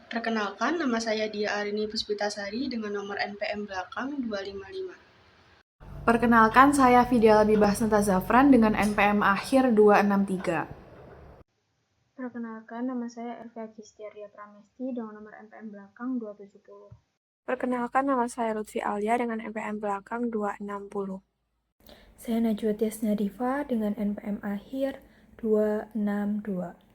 Perkenalkan, nama saya Dia Arini Puspitasari dengan nomor NPM belakang 255. Perkenalkan, saya Vidya Labibah Senta Zafran dengan NPM akhir 263. Perkenalkan, nama saya Elvia Cistiaria Pramesti dengan nomor NPM belakang 270. Perkenalkan, nama saya Lutfi Alia dengan NPM belakang 260. Saya Najwa Tiasna Diva dengan NPM akhir 262.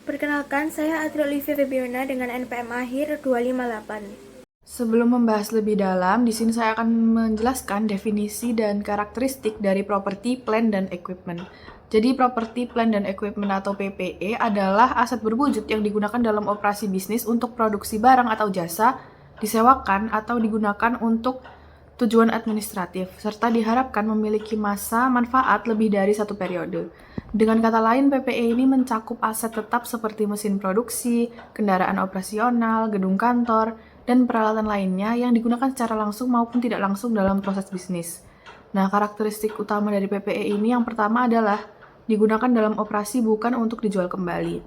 Perkenalkan, saya Atri Olivia Febiona dengan NPM akhir 258. Sebelum membahas lebih dalam, di sini saya akan menjelaskan definisi dan karakteristik dari property, plant, dan equipment. Jadi, property, plant, dan equipment atau PPE adalah aset berwujud yang digunakan dalam operasi bisnis untuk produksi barang atau jasa, disewakan atau digunakan untuk tujuan administratif, serta diharapkan memiliki masa manfaat lebih dari satu periode. Dengan kata lain, PPE ini mencakup aset tetap seperti mesin produksi, kendaraan operasional, gedung kantor, dan peralatan lainnya yang digunakan secara langsung maupun tidak langsung dalam proses bisnis. Nah, karakteristik utama dari PPE ini yang pertama adalah digunakan dalam operasi bukan untuk dijual kembali.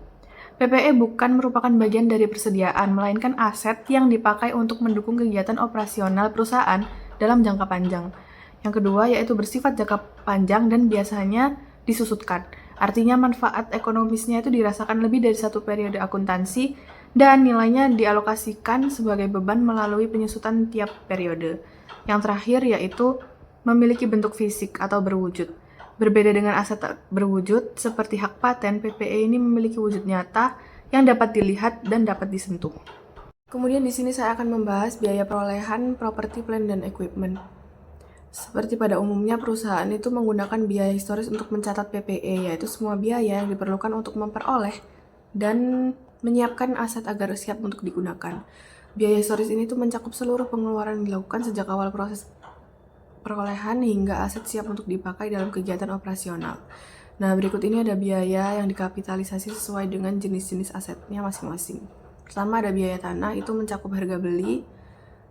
PPE bukan merupakan bagian dari persediaan, melainkan aset yang dipakai untuk mendukung kegiatan operasional perusahaan dalam jangka panjang. Yang kedua yaitu bersifat jangka panjang dan biasanya disusutkan. Artinya manfaat ekonomisnya itu dirasakan lebih dari satu periode akuntansi dan nilainya dialokasikan sebagai beban melalui penyusutan tiap periode. Yang terakhir yaitu memiliki bentuk fisik atau berwujud. Berbeda dengan aset tak berwujud, seperti hak paten, PPE ini memiliki wujud nyata yang dapat dilihat dan dapat disentuh. Kemudian di sini saya akan membahas biaya perolehan properti, plant, dan equipment. Seperti pada umumnya, perusahaan itu menggunakan biaya historis untuk mencatat PPE, yaitu semua biaya yang diperlukan untuk memperoleh dan menyiapkan aset agar siap untuk digunakan. Biaya historis ini tuh mencakup seluruh pengeluaran yang dilakukan sejak awal proses perolehan hingga aset siap untuk dipakai dalam kegiatan operasional. Nah, berikut ini ada biaya yang dikapitalisasi sesuai dengan jenis-jenis asetnya masing-masing. Pertama ada biaya tanah, itu mencakup harga beli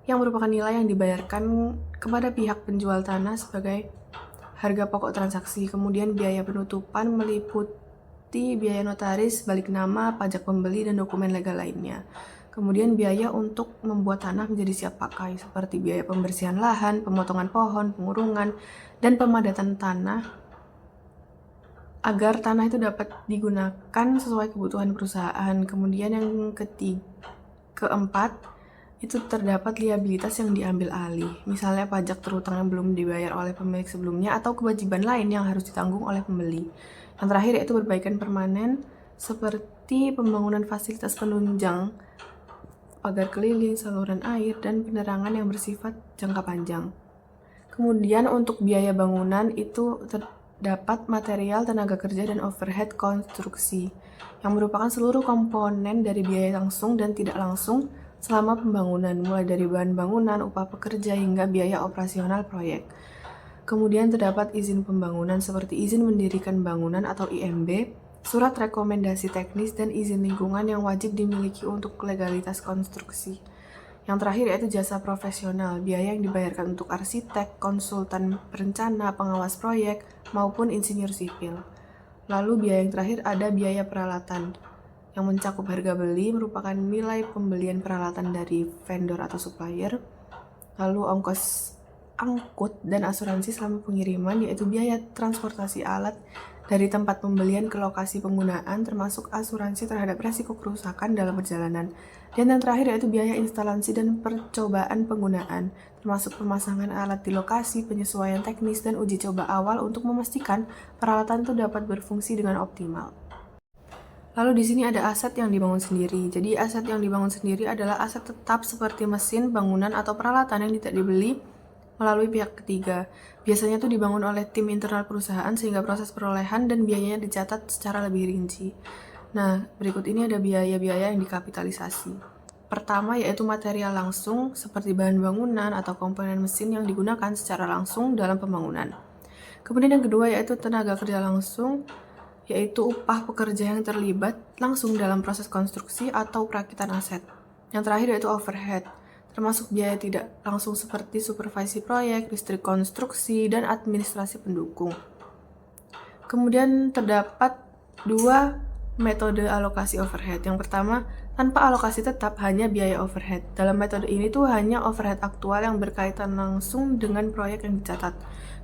yang merupakan nilai yang dibayarkan kepada pihak penjual tanah sebagai harga pokok transaksi. Kemudian biaya penutupan meliputi biaya notaris, balik nama, pajak pembeli, dan dokumen legal lainnya. Kemudian biaya untuk membuat tanah menjadi siap pakai, seperti biaya pembersihan lahan, pemotongan pohon, pengurungan, dan pemadatan tanah agar tanah itu dapat digunakan sesuai kebutuhan perusahaan. Kemudian yang keempat, itu terdapat liabilitas yang diambil alih, misalnya pajak terutang yang belum dibayar oleh pemilik sebelumnya atau kewajiban lain yang harus ditanggung oleh pembeli. Yang terakhir yaitu perbaikan permanen, seperti pembangunan fasilitas penunjang pagar keliling, saluran air, dan penerangan yang bersifat jangka panjang. Kemudian untuk biaya bangunan itu terdapat material, tenaga kerja, dan overhead konstruksi, yang merupakan seluruh komponen dari biaya langsung dan tidak langsung selama pembangunan, mulai dari bahan bangunan, upah pekerja, hingga biaya operasional proyek. Kemudian terdapat izin pembangunan seperti izin mendirikan bangunan atau IMB, surat rekomendasi teknis, dan izin lingkungan yang wajib dimiliki untuk legalitas konstruksi. Yang terakhir yaitu jasa profesional, biaya yang dibayarkan untuk arsitek, konsultan perencana, pengawas proyek, maupun insinyur sipil. Lalu biaya yang terakhir ada biaya peralatan, yang mencakup harga beli merupakan nilai pembelian peralatan dari vendor atau supplier, lalu ongkos angkut dan asuransi selama pengiriman, yaitu biaya transportasi alat dari tempat pembelian ke lokasi penggunaan, termasuk asuransi terhadap resiko kerusakan dalam perjalanan. Dan yang terakhir yaitu biaya instalasi dan percobaan penggunaan, termasuk pemasangan alat di lokasi, penyesuaian teknis, dan uji coba awal untuk memastikan peralatan itu dapat berfungsi dengan optimal. Lalu di sini ada aset yang dibangun sendiri. Jadi aset yang dibangun sendiri adalah aset tetap seperti mesin, bangunan, atau peralatan yang tidak dibeli melalui pihak ketiga. Biasanya itu dibangun oleh tim internal perusahaan sehingga proses perolehan dan biayanya dicatat secara lebih rinci. Nah, berikut ini ada biaya-biaya yang dikapitalisasi. Pertama yaitu material langsung seperti bahan bangunan atau komponen mesin yang digunakan secara langsung dalam pembangunan. Kemudian yang kedua yaitu tenaga kerja langsung, yaitu upah pekerja yang terlibat langsung dalam proses konstruksi atau perakitan aset. Yang terakhir yaitu overhead, termasuk biaya tidak langsung seperti supervisi proyek, listrik konstruksi, dan administrasi pendukung. Kemudian terdapat dua metode alokasi overhead. Yang pertama, tanpa alokasi tetap hanya biaya overhead. Dalam metode ini tuh hanya overhead aktual yang berkaitan langsung dengan proyek yang dicatat.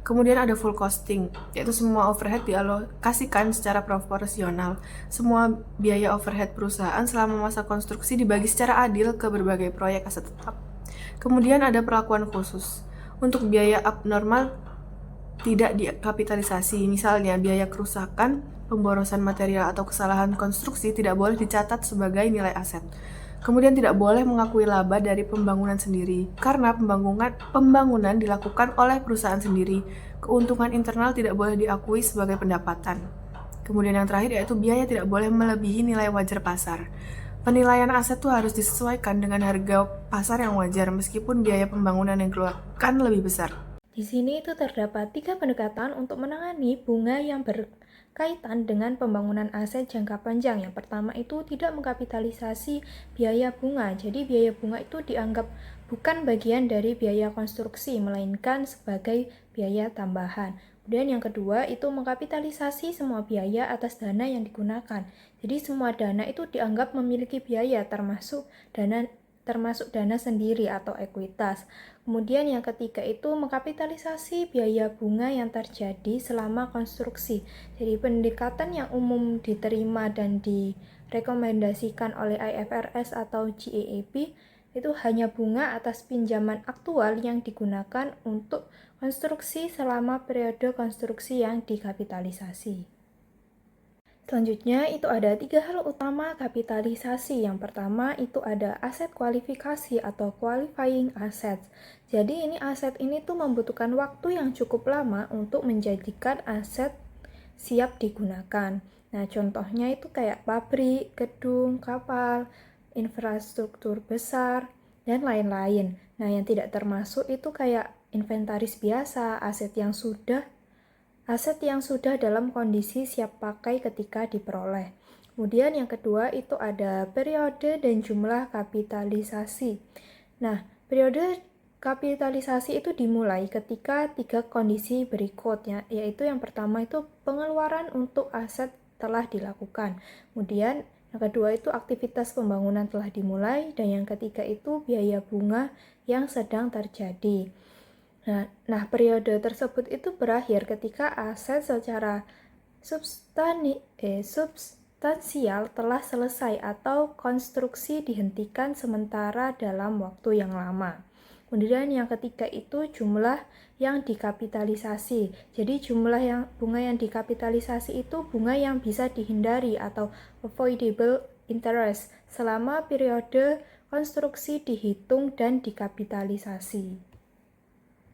Kemudian ada full costing, yaitu semua overhead dialokasikan secara proporsional. Semua biaya overhead perusahaan selama masa konstruksi dibagi secara adil ke berbagai proyek aset tetap. Kemudian ada perlakuan khusus. Untuk biaya abnormal tidak dikapitalisasi, misalnya biaya kerusakan, pemborosan material atau kesalahan konstruksi tidak boleh dicatat sebagai nilai aset. Kemudian tidak boleh mengakui laba dari pembangunan sendiri, karena pembangunan dilakukan oleh perusahaan sendiri. Keuntungan internal tidak boleh diakui sebagai pendapatan. Kemudian yang terakhir yaitu biaya tidak boleh melebihi nilai wajar pasar. Penilaian aset itu harus disesuaikan dengan harga pasar yang wajar, meskipun biaya pembangunan yang dikeluarkan lebih besar. Di sini itu terdapat 3 pendekatan untuk menangani bunga yang berkaitan dengan pembangunan aset jangka panjang. Yang pertama itu tidak mengkapitalisasi biaya bunga. Jadi biaya bunga itu dianggap bukan bagian dari biaya konstruksi, melainkan sebagai biaya tambahan. Kemudian yang kedua itu mengkapitalisasi semua biaya atas dana yang digunakan. Jadi semua dana itu dianggap memiliki biaya termasuk dana sendiri atau ekuitas. Kemudian yang ketiga itu mengkapitalisasi biaya bunga yang terjadi selama konstruksi. Jadi pendekatan yang umum diterima dan direkomendasikan oleh IFRS atau GAAP itu hanya bunga atas pinjaman aktual yang digunakan untuk konstruksi selama periode konstruksi yang dikapitalisasi. Selanjutnya itu ada 3 hal utama kapitalisasi. Yang pertama itu ada aset kualifikasi atau qualifying assets. Jadi aset ini tuh membutuhkan waktu yang cukup lama untuk menjadikan aset siap digunakan. Nah contohnya itu kayak pabrik, gedung, kapal, infrastruktur besar, dan lain-lain. Nah yang tidak termasuk itu kayak inventaris biasa, aset yang sudah dalam kondisi siap pakai ketika diperoleh. Kemudian yang kedua itu ada periode dan jumlah kapitalisasi. Nah, periode kapitalisasi itu dimulai ketika 3 kondisi berikutnya, yaitu yang pertama itu pengeluaran untuk aset telah dilakukan. Kemudian yang kedua itu aktivitas pembangunan telah dimulai, dan yang ketiga itu biaya bunga yang sedang terjadi. Nah, periode tersebut itu berakhir ketika aset secara substansial telah selesai atau konstruksi dihentikan sementara dalam waktu yang lama. Kemudian yang ketiga itu jumlah yang dikapitalisasi. Jadi jumlah bunga yang dikapitalisasi itu bunga yang bisa dihindari atau avoidable interest selama periode konstruksi dihitung dan dikapitalisasi.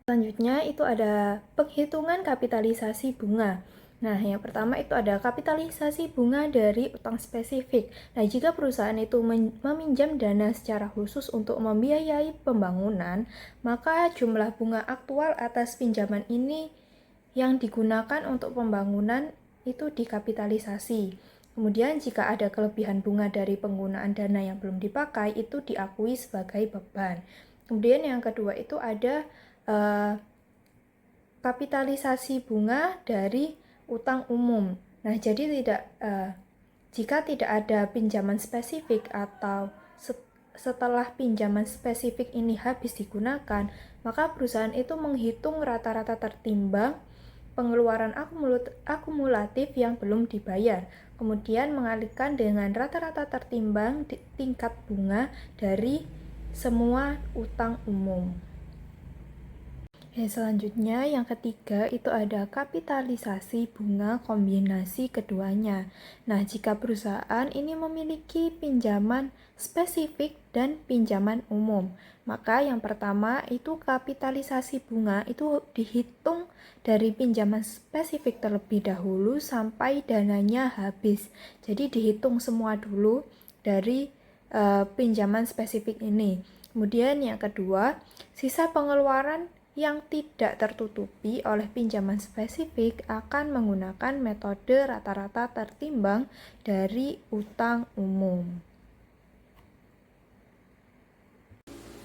Selanjutnya itu ada penghitungan kapitalisasi bunga. Nah, yang pertama itu ada kapitalisasi bunga dari utang spesifik. Nah, jika perusahaan itu meminjam dana secara khusus untuk membiayai pembangunan, maka jumlah bunga aktual atas pinjaman ini yang digunakan untuk pembangunan itu dikapitalisasi. Kemudian jika ada kelebihan bunga dari penggunaan dana yang belum dipakai, itu diakui sebagai beban. Kemudian yang kedua itu ada kapitalisasi bunga dari utang umum. Nah, jadi jika tidak ada pinjaman spesifik atau setelah pinjaman spesifik ini habis digunakan, maka perusahaan itu menghitung rata-rata tertimbang pengeluaran akumulatif yang belum dibayar, kemudian mengalihkan dengan rata-rata tertimbang tingkat bunga dari semua utang umum. Selanjutnya yang ketiga itu ada kapitalisasi bunga kombinasi keduanya. Nah, jika perusahaan ini memiliki pinjaman spesifik dan pinjaman umum, maka yang pertama itu kapitalisasi bunga itu dihitung dari pinjaman spesifik terlebih dahulu sampai dananya habis. Jadi dihitung semua dulu dari pinjaman spesifik ini. Kemudian yang kedua, sisa pengeluaran yang tidak tertutupi oleh pinjaman spesifik akan menggunakan metode rata-rata tertimbang dari utang umum.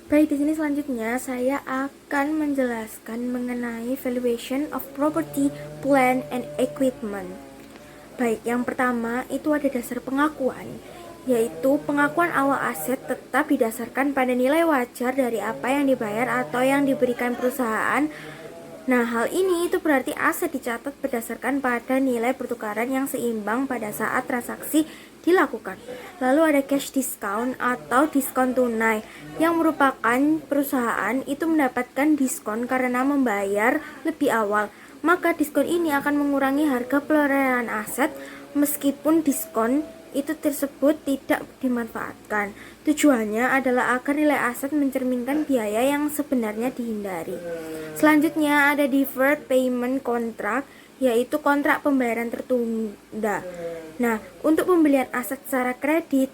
Baik, di sini selanjutnya saya akan menjelaskan mengenai valuation of property, plant, and equipment. Baik, yang pertama itu ada dasar pengakuan, yaitu pengakuan awal aset tetap didasarkan pada nilai wajar dari apa yang dibayar atau yang diberikan perusahaan. Nah, hal ini itu berarti aset dicatat berdasarkan pada nilai pertukaran yang seimbang pada saat transaksi dilakukan. Lalu ada cash discount atau diskon tunai, yang merupakan perusahaan itu mendapatkan diskon karena membayar lebih awal. Maka diskon ini akan mengurangi harga perolehan aset meskipun diskon itu tersebut tidak dimanfaatkan. Tujuannya adalah agar nilai aset mencerminkan biaya yang sebenarnya dihindari. Selanjutnya ada deferred payment contract, yaitu kontrak pembayaran tertunda. Nah, untuk pembelian aset secara kredit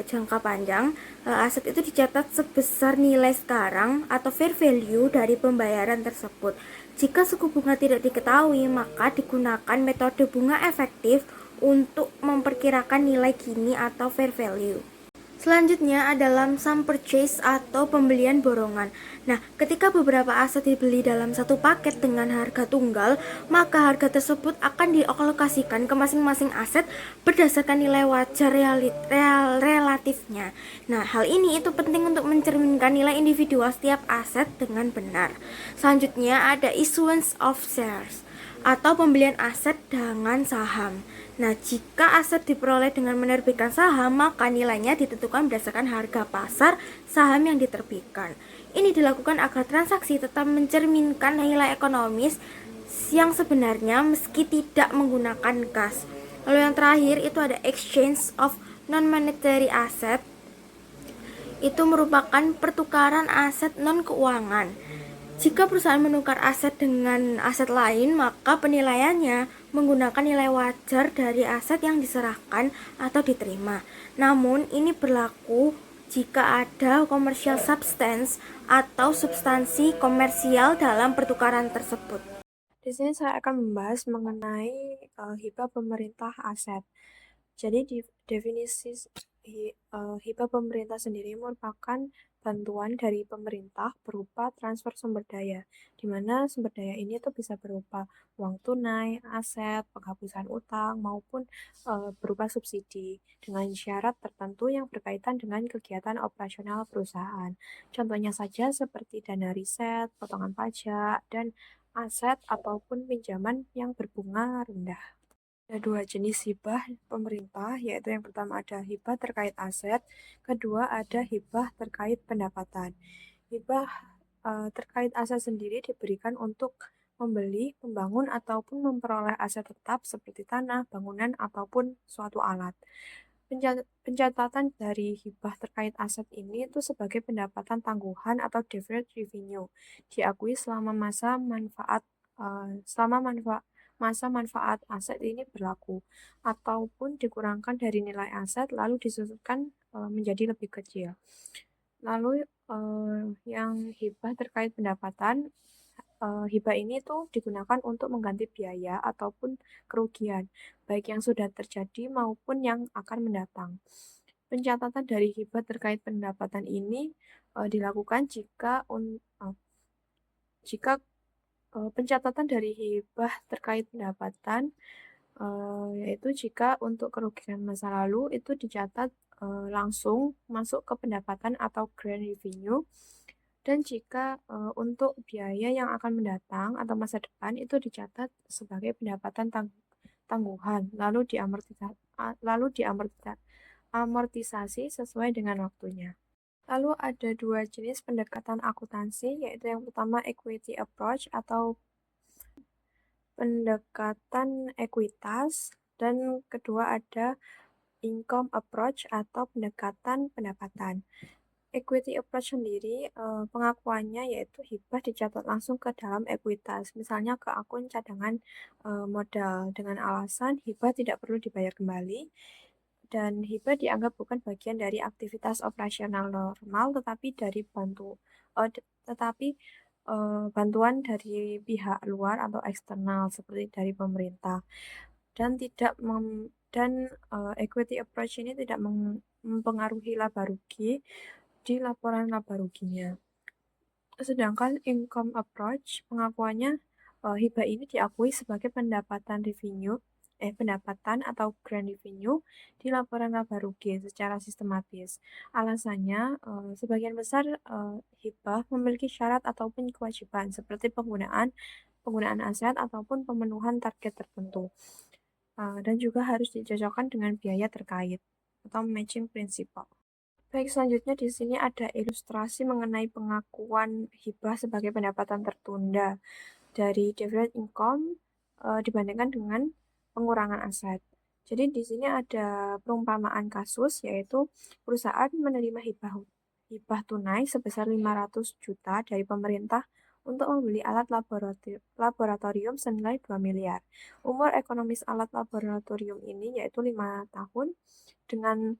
jangka panjang, aset itu dicatat sebesar nilai sekarang atau fair value dari pembayaran tersebut. Jika suku bunga tidak diketahui, maka digunakan metode bunga efektif untuk memperkirakan nilai kini atau fair value. Selanjutnya adalah lump sum purchase atau pembelian borongan. Nah, ketika beberapa aset dibeli dalam satu paket dengan harga tunggal, maka harga tersebut akan dialokasikan ke masing-masing aset berdasarkan nilai wajar relatifnya. Nah, hal ini itu penting untuk mencerminkan nilai individual setiap aset dengan benar. Selanjutnya ada issuance of shares atau pembelian aset dengan saham. Nah, jika aset diperoleh dengan menerbitkan saham, maka nilainya ditentukan berdasarkan harga pasar saham yang diterbitkan. Ini dilakukan agar transaksi tetap mencerminkan nilai ekonomis yang sebenarnya meski tidak menggunakan kas. Lalu yang terakhir itu ada exchange of non-monetary asset. Itu merupakan pertukaran aset non-keuangan. Jika perusahaan menukar aset dengan aset lain, maka penilaiannya menggunakan nilai wajar dari aset yang diserahkan atau diterima. Namun, ini berlaku jika ada commercial substance atau substansi komersial dalam pertukaran tersebut. Di sini saya akan membahas mengenai hibah pemerintah aset. Jadi definisi hibah pemerintah sendiri merupakan bantuan dari pemerintah berupa transfer sumber daya, di mana sumber daya ini tuh bisa berupa uang tunai, aset, penghapusan utang, maupun berupa subsidi dengan syarat tertentu yang berkaitan dengan kegiatan operasional perusahaan. Contohnya saja seperti dana riset, potongan pajak, dan aset ataupun pinjaman yang berbunga rendah. Ada dua jenis hibah pemerintah, yaitu yang pertama ada hibah terkait aset, kedua ada hibah terkait pendapatan. Hibah terkait aset sendiri diberikan untuk membeli, membangun, ataupun memperoleh aset tetap seperti tanah, bangunan, ataupun suatu alat. Pencatatan dari hibah terkait aset ini itu sebagai pendapatan tangguhan atau deferred revenue, diakui selama masa manfaat aset ini berlaku, ataupun dikurangkan dari nilai aset lalu disusutkan menjadi lebih kecil. Lalu yang hibah terkait pendapatan, hibah ini tuh digunakan untuk mengganti biaya ataupun kerugian, baik yang sudah terjadi maupun yang akan mendatang. Pencatatan dari hibah terkait pendapatan ini dilakukan jika pencatatan dari hibah terkait pendapatan yaitu jika untuk kerugian masa lalu itu dicatat langsung masuk ke pendapatan atau grand revenue, dan jika untuk biaya yang akan mendatang atau masa depan itu dicatat sebagai pendapatan tangguhan lalu diamortisasi sesuai dengan waktunya. Lalu ada dua jenis pendekatan akuntansi, yaitu yang pertama equity approach atau pendekatan ekuitas, dan kedua ada income approach atau pendekatan pendapatan. Equity approach sendiri pengakuannya yaitu hibah dicatat langsung ke dalam ekuitas, misalnya ke akun cadangan modal dengan alasan hibah tidak perlu dibayar kembali, dan hibah dianggap bukan bagian dari aktivitas operasional normal tetapi bantuan dari pihak luar atau eksternal seperti dari pemerintah, dan equity approach ini tidak mempengaruhi laba rugi di laporan laba ruginya. Sedangkan income approach pengakuannya hibah ini diakui sebagai pendapatan atau grand revenue di laporan laba rugi secara sistematis. Alasannya, sebagian besar hibah memiliki syarat ataupun kewajiban seperti penggunaan aset ataupun pemenuhan target tertentu. Dan juga harus dicocokkan dengan biaya terkait atau matching principle. Baik, selanjutnya di sini ada ilustrasi mengenai pengakuan hibah sebagai pendapatan tertunda dari deferred income dibandingkan dengan pengurangan aset. Jadi di sini ada perumpamaan kasus, yaitu perusahaan menerima hibah tunai sebesar 500 juta dari pemerintah untuk membeli alat laboratorium senilai 2 miliar. Umur ekonomis alat laboratorium ini yaitu 5 tahun dengan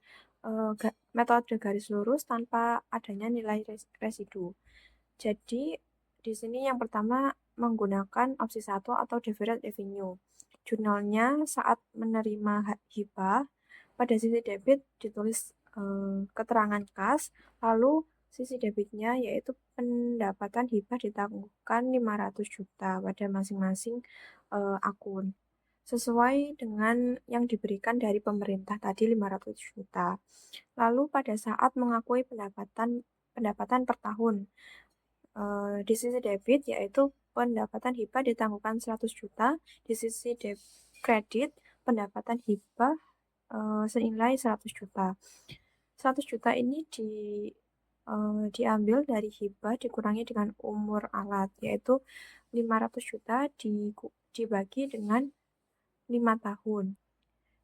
metode garis lurus tanpa adanya nilai residu. Jadi di sini yang pertama menggunakan opsi 1 atau deferred revenue. Jurnalnya saat menerima hibah, pada sisi debit ditulis keterangan kas, lalu sisi debitnya yaitu pendapatan hibah ditangguhkan 500 juta pada masing-masing akun. Sesuai dengan yang diberikan dari pemerintah tadi 500 juta. Lalu pada saat mengakui pendapatan per tahun, di sisi debit yaitu pendapatan hibah ditangguhkan 100 juta, di sisi kredit pendapatan hibah senilai 100 juta. 100 juta ini diambil dari hibah dikurangi dengan umur alat, yaitu 500 juta dibagi dengan 5 tahun.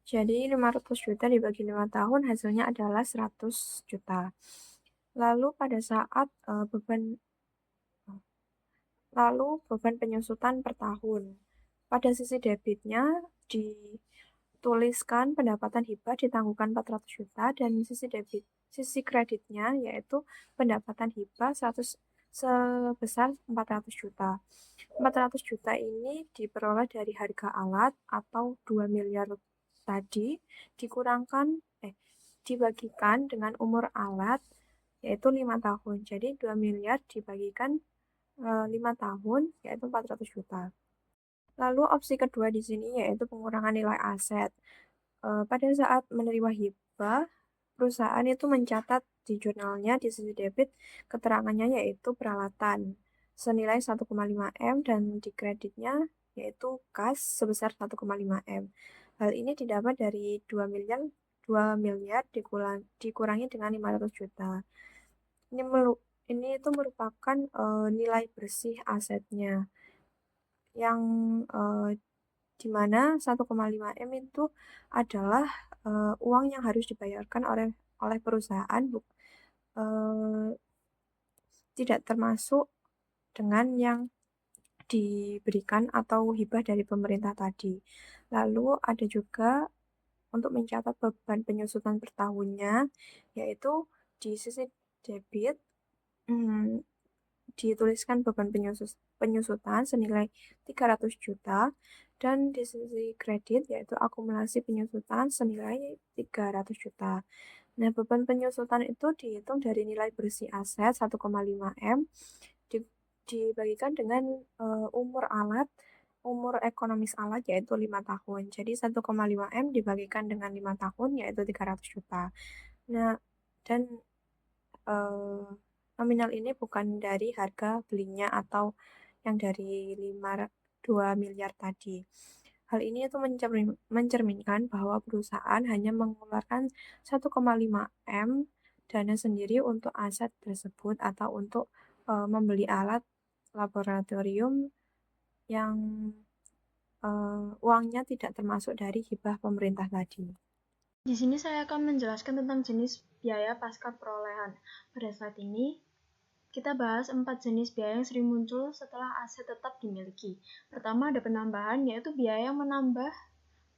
Jadi 500 juta dibagi 5 tahun hasilnya adalah 100 juta. Lalu pada saat beban penyusutan per tahun. Pada sisi debitnya dituliskan pendapatan hibah ditangguhkan 400 juta dan sisi kreditnya yaitu pendapatan hibah sebesar 400 juta. 400 juta ini diperoleh dari harga alat atau 2 miliar tadi dibagikan dengan umur alat yaitu 5 tahun. Jadi 2 miliar dibagikan 5 tahun yaitu 400 juta. Lalu opsi kedua di sini yaitu pengurangan nilai aset. Pada saat menerima hibah, perusahaan itu mencatat di jurnalnya di sisi debit keterangannya yaitu peralatan senilai 1,5 M dan di kreditnya yaitu kas sebesar 1,5 M. Hal ini didapat dari 2 miliar dikurangi dengan 500 juta. Ini itu merupakan nilai bersih asetnya yang dimana 1,5 M itu adalah uang yang harus dibayarkan oleh perusahaan tidak termasuk dengan yang diberikan atau hibah dari pemerintah tadi. Lalu ada juga untuk mencatat beban penyusutan per tahunnya, yaitu di sisi debit dituliskan beban penyusutan senilai 300 juta dan di sisi kredit yaitu akumulasi penyusutan senilai 300 juta. Nah, beban penyusutan itu dihitung dari nilai bersih aset 1,5 M dibagikan dengan umur ekonomis alat yaitu 5 tahun. Jadi 1,5 M dibagikan dengan 5 tahun yaitu 300 juta. Nah, dan nominal ini bukan dari harga belinya atau yang dari 2 miliar tadi. Hal ini itu mencerminkan bahwa perusahaan hanya mengeluarkan 1,5 M dana sendiri untuk aset tersebut atau untuk membeli alat laboratorium yang uangnya tidak termasuk dari hibah pemerintah tadi. Di sini saya akan menjelaskan tentang jenis biaya pasca perolehan. Pada saat ini, kita bahas 4 jenis biaya yang sering muncul setelah aset tetap dimiliki. Pertama ada penambahan, yaitu biaya yang menambah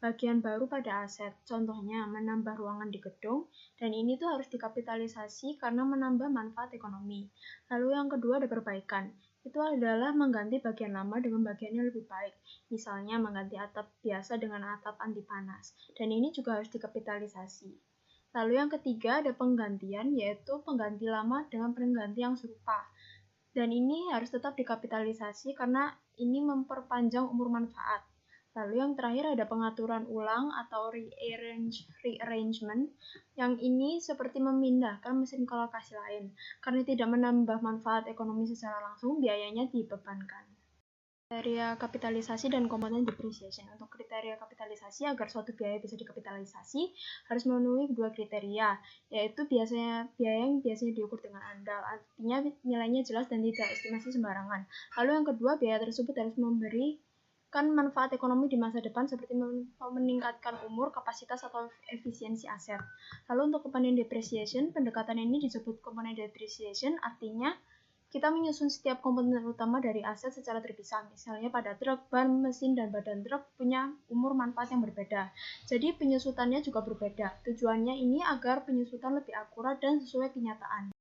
bagian baru pada aset. Contohnya, menambah ruangan di gedung, dan ini tuh harus dikapitalisasi karena menambah manfaat ekonomi. Lalu yang kedua ada perbaikan. Itu adalah mengganti bagian lama dengan bagian yang lebih baik. Misalnya mengganti atap biasa dengan atap anti panas. Dan ini juga harus dikapitalisasi. Lalu yang ketiga ada penggantian, yaitu pengganti lama dengan pengganti yang serupa. Dan ini harus tetap dikapitalisasi karena ini memperpanjang umur manfaat. Lalu yang terakhir ada pengaturan ulang atau rearrangement. Yang ini seperti memindahkan mesin ke lokasi lain. Karena tidak menambah manfaat ekonomi secara langsung, biayanya dibebankan. Kriteria kapitalisasi dan komponen depreciation. Untuk kriteria kapitalisasi, agar suatu biaya bisa dikapitalisasi, harus memenuhi dua kriteria, yaitu biaya yang biasanya diukur dengan andal, artinya nilainya jelas dan tidak estimasi sembarangan. Lalu yang kedua, biaya tersebut harus memberikan manfaat ekonomi di masa depan seperti meningkatkan umur, kapasitas, atau efisiensi aset. Lalu untuk komponen depreciation, pendekatan ini disebut komponen depreciation, artinya kita menyusun setiap komponen utama dari aset secara terpisah. Misalnya pada truk, ban, mesin, dan badan truk punya umur manfaat yang berbeda. Jadi penyusutannya juga berbeda. Tujuannya ini agar penyusutan lebih akurat dan sesuai kenyataan.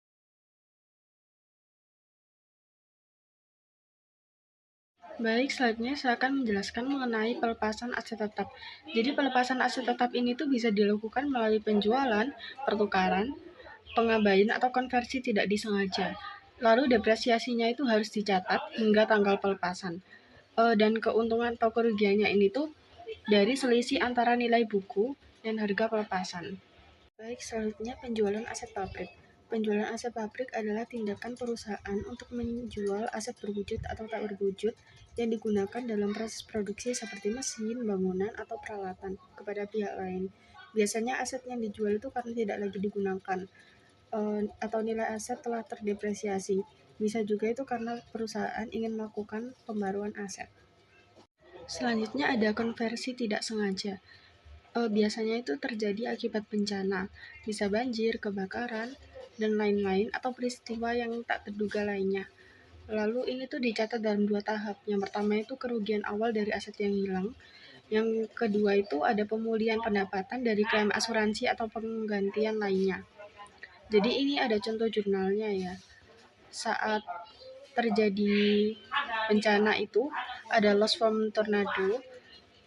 Baik, selanjutnya saya akan menjelaskan mengenai pelepasan aset tetap. Jadi pelepasan aset tetap ini tuh bisa dilakukan melalui penjualan, pertukaran, pengabaian, atau konversi tidak disengaja. Lalu depresiasinya itu harus dicatat hingga tanggal pelepasan. Dan keuntungan atau kerugiannya ini tuh dari selisih antara nilai buku dan harga pelepasan. Baik, selanjutnya penjualan aset pabrik. Penjualan aset pabrik adalah tindakan perusahaan untuk menjual aset berwujud atau tak berwujud yang digunakan dalam proses produksi seperti mesin, bangunan, atau peralatan kepada pihak lain. Biasanya aset yang dijual itu karena tidak lagi digunakan atau nilai aset telah terdepresiasi. Bisa juga itu karena perusahaan ingin melakukan pembaruan aset. Selanjutnya ada konversi tidak sengaja. Biasanya itu terjadi akibat bencana, bisa banjir, kebakaran, dan lain-lain, atau peristiwa yang tak terduga lainnya. Lalu ini tuh dicatat dalam 2 tahap. Yang pertama itu kerugian awal dari aset yang hilang. Yang kedua itu ada pemulihan pendapatan dari klaim asuransi atau penggantian lainnya. Jadi ini ada contoh jurnalnya ya. Saat terjadi bencana itu ada loss from tornado,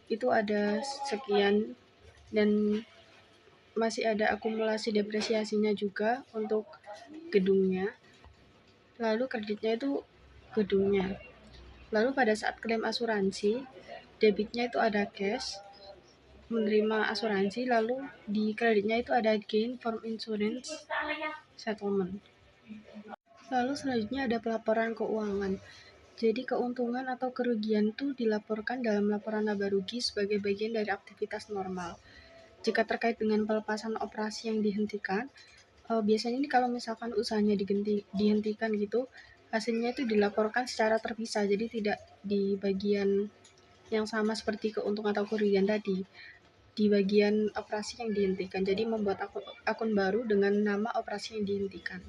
itu ada sekian, dan masih ada akumulasi depresiasinya juga untuk gedungnya. Lalu kreditnya itu gedungnya. Lalu pada saat klaim asuransi, debitnya itu ada cash, menerima asuransi, lalu di kreditnya itu ada gain from insurance settlement. Lalu selanjutnya ada pelaporan keuangan. Jadi keuntungan atau kerugian itu dilaporkan dalam laporan laba rugi sebagai bagian dari aktivitas normal. Jika terkait dengan pelepasan operasi yang dihentikan, biasanya ini kalau misalkan usahanya dihentikan gitu, hasilnya itu dilaporkan secara terpisah, jadi tidak di bagian yang sama seperti keuntungan atau kerugian tadi, di bagian operasi yang dihentikan. Jadi membuat akun baru dengan nama operasi yang dihentikan.